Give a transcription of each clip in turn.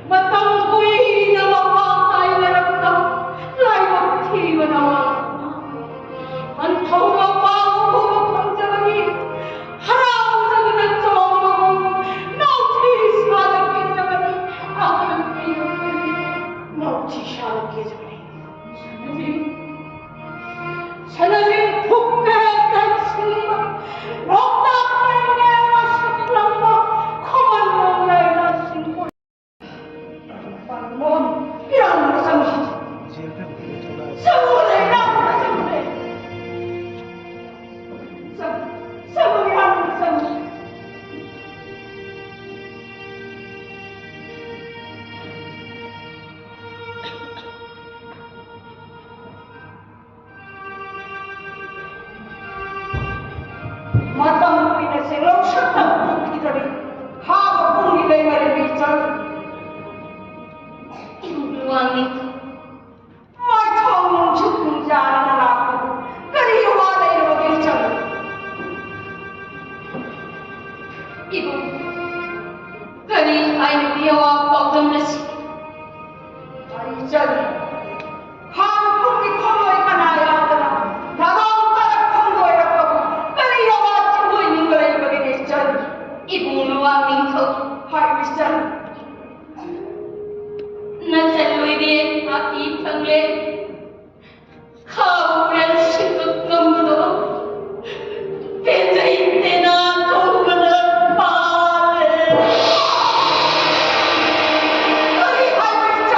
Matang ko'y 이분, 그니 아이디어와 ပေါက်သမလက်ရှိ 아이자니 한국이 코로이가 나야더라 나도 따라 콘도이라고 그리여와 치고 있는 거를 보게 됐잖니 이분 루왕민토 하이비산 나찰로이비에 아기 평래 카우란 신극 건무도 벤자인 때나 도구는 바래 너희 하이비산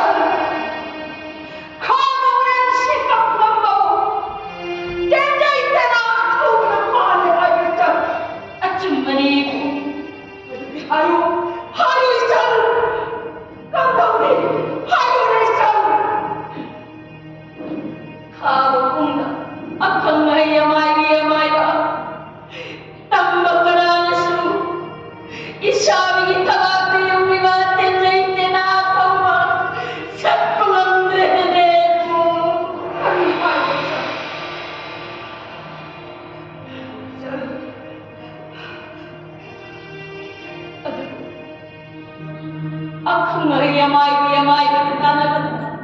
카노는 심각한다고 댄자인 때나 도구는 많이 하이비산 아줌마니 하유이산 감독님 하유이산 카고공다 아팡마이야마이야마이야 땅먹거나는수 이샤밍이 타가드 용리가 댄자인 때나 도구가 사건한데네 아니 하유이산 아팡마이야마이야마이야 따나간다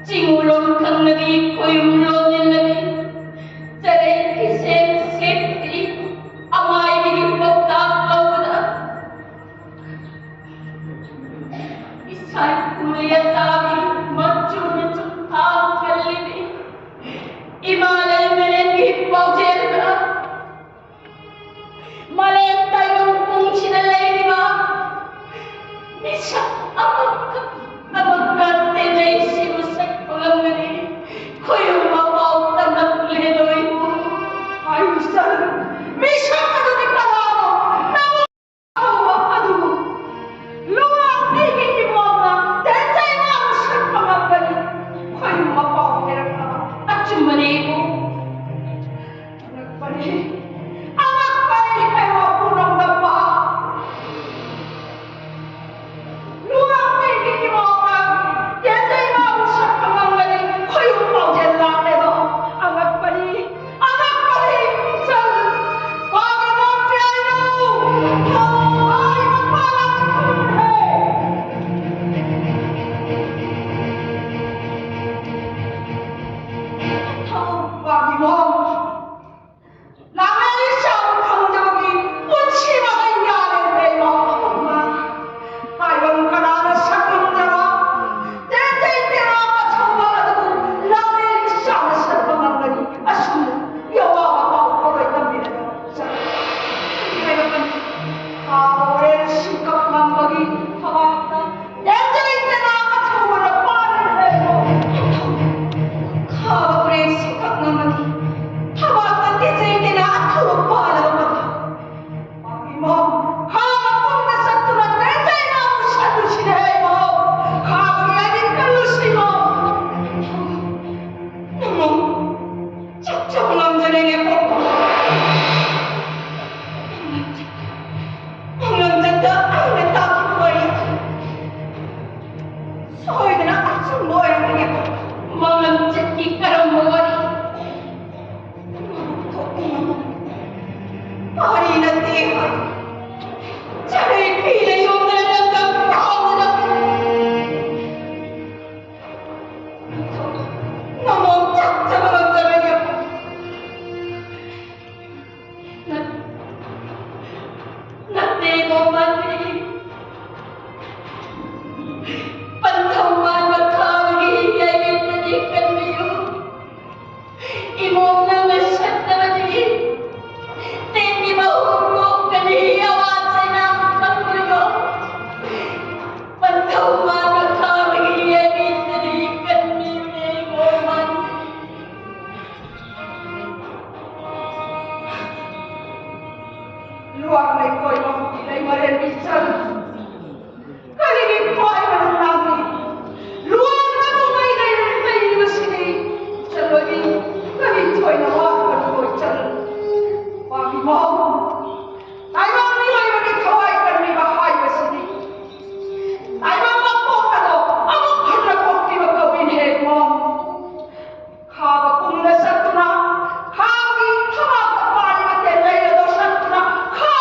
징울론 강력이 고용론 일러니 자레이 피셈 셉디 아마이비기 뽑다 까우다 이사이 구리야 따비 멋주는 좀다 틀리니 이말을 메렌기 뻐제르다 말에 따용 꽁치는 레이디마 미샤 아마가 때문에 시무색 뻥하느니 고용마 마옵담나 레도이고 하유이산 미샤카도니까 나도 나무 아두고 루왕 이기니 뭐없나 댄자이 마음 슬퍼만 거니 화유마 빠오게라까 아줌마니고 아낙바리 해와 부렁담마 루왕 이기니 뭐없나 댄자이 마음 슬퍼만 거니 화유마 젤라에도 아낙바리 전 와가 먹지 않노 아이고 빠가 와기모 라면이 샤워 강적이 꽃이마다 야는데 엄마 아이런 가나는 사금자라 땡땡땡 아빠 청바가지고 라면이 샤워 설렁한 거니 아쉽네 여와가 마음으로 있단 미래요 자 내가 가오래는 심각한 거기 타봤다 땡땡땡 아빠 청바가 빠를 해요 가오래 심각한 거기 타봤다 땡땡땡 아빠 빠를 거다 아기모 가가 뽕대 싹두나 땡땡 아빠 샤두시네 뭐 가오래 아닌 깔루시모 너무 짝짝 남자에게 뽀뽀 남자다 안에 딱 보여야지 소이드나 아주 모양하게 먹는 찢기 까란 머리 머리는 띠가 자네 비에 용나는 건 나오느라 너무 짝짝한 남자에게 나때 몸만이 반성만 막하기 이야기했더니 끝내요 이 몸남을 샀다더니 땡기마 후목까지 야와지나 강물고 반성만 막하기 이야기했더니 끝내요 몸만 luar mai koi ma dai mare bisan kali ni koi ma nami luar na ko mai dai dai masini chalo ni kali koi na wa ko koi chal wa bi mo ai ma ni ai ma ni thawai kan ni ba hai masini ai ma ma ko ka do am phar na ko ki ba ko bin he mo kha ba kum na satuna kha gi thama ta pa ni ma te lai do satuna kha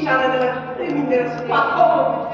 시사하는 의미대로 스마트폰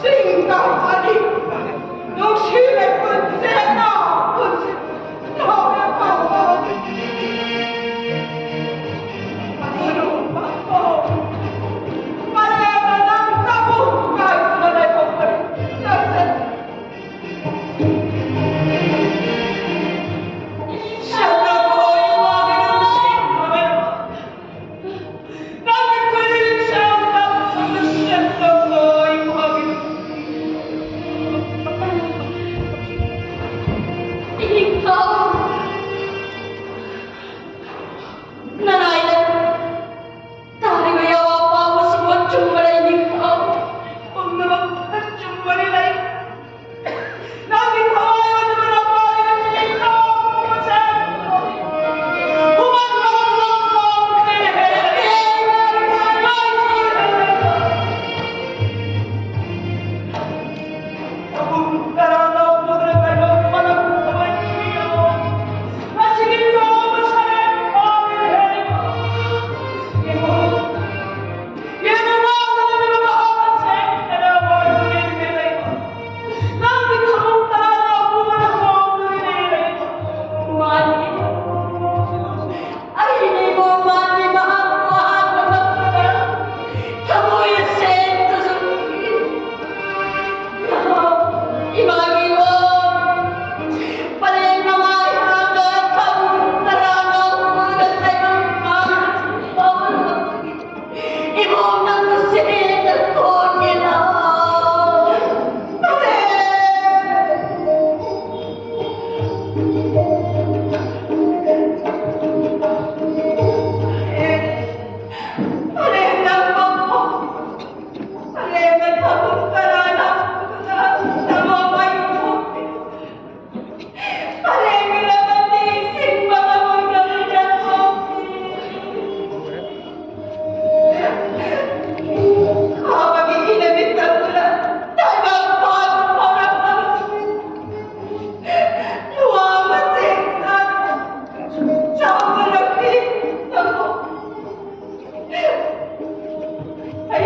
생각하니 욕심의 군세나 군세 너의 방법 바로 말해야만 남다고 가이드를 해보거리 낯선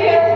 Yes.